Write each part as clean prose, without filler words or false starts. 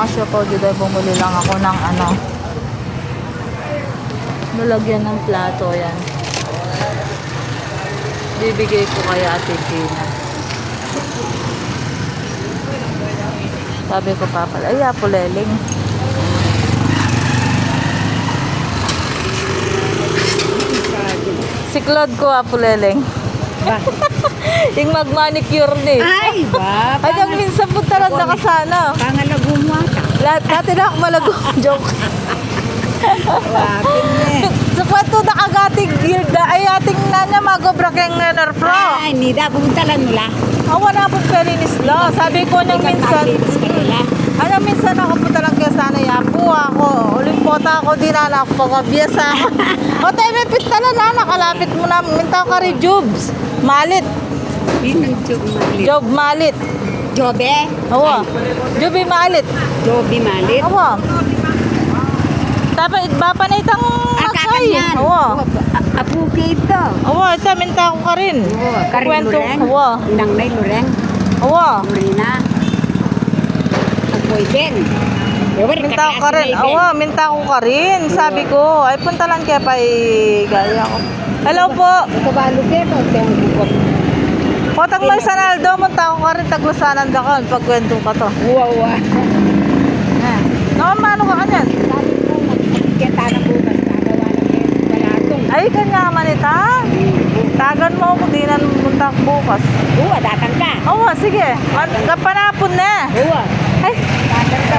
kasyopaw dito, bumuli lang ako ng ano, nalagyan ng plato. Yan, bibigay ko kay Ate Gina. Sabi ko pa pala, ay Apo Leleng, si Claude ko Apo Leleng. Yung mag-manicure ni. Ay, ba? Ay, ang minsan po talaga nakasana. Pangalago mo ata. Dati na ako malago. Joke. Wapin eh. Sa kwento nakagating gear da. Ay, ating nanya magobra keng nerfro. Ay, nida. Pumunta lang nila. Awa na po perinis la. Sabi ko niyang minsan. Ano, minsan ako po talagang kaya sana yapo ako. Ulimpota ako, di na ako pagkabiyasa. O tayo may pistala na. Nakalapit mo na. Mintaw ka rin jubs. Malit. Yun ang job malit. Job malit. Jobe? Awa. Jobi malit. Jobe malit? Awa. Tapos ba pa na itang akay. Akakanyan. Awa. Apuke ito. Awa, ito minta ko ka rin. Karin Kwento. lureng. Awa. Nangnay lureng. Awa. Lurina. Apoy din. Minta ko ka rin. Awa, minta ko ka rin. Sabi ko, ay punta lang kaya pa gaya ko. Hello po. Ito ba lupito? Ito yung bukot. Potang may sanaldo, munta ko ka rin taglusanan da ka. Pagkwento ka to. Wow. Nakamano ka kanyan? Sabi ko, magkita na bukas. Nagawa na kayo. Balatong. Ay, kanya manita. Tagan mo ako, di na munta ko bukas. Uwa, datang ka. Awa, sige. Kapanapon na. Uwa. Ay, Datang ka.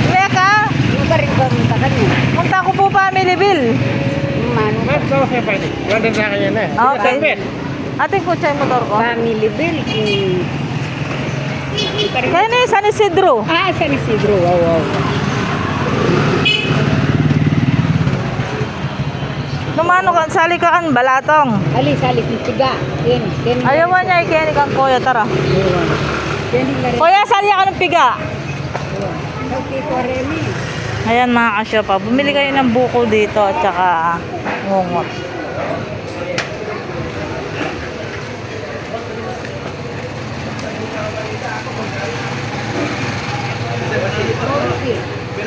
Meka, Yung ba rin ba munta ka niyo? munta ko po family bill. Mano ka? Okay. Ating kutsay motor ko. Family bill. Kaya na yung San Isidro. Ah, San Isidro. Wow. Numano ka, salikaan, balatong. Sali, tiga. Ten. Ayaw niya ikinig ang kuya, tara. Ten na rin. Kuya, sali ka ng piga. Okay, Remy. Ayan mga kasyopa, bumili kayo ng buko dito at saka ngungot.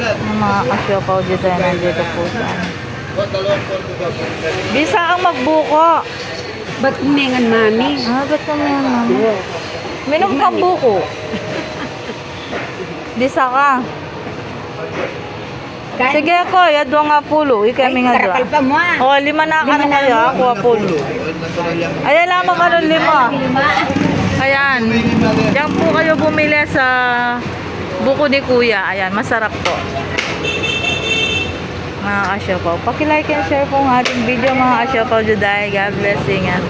Ang mga kasyopa dito, nandito po sa bisa ang magbuko. Ba't umengan, mami? Ah, ba't kami yan? Minom kang buko. Bisa ka. Sige ko, yadwa nga pulo. Ikami nga dwa. Tarakal pa mo ah. O, 5 na ka na kayo. Ako, pulo. Ayan lamang ka ng 5. Ayan. Diyan po kayo bumili sa buko ni Kuya. Ayan, masarap po. Mga kasyopaw. Paki-like and share po ang ating video mga kasyopaw. Juday. God bless. Ingat.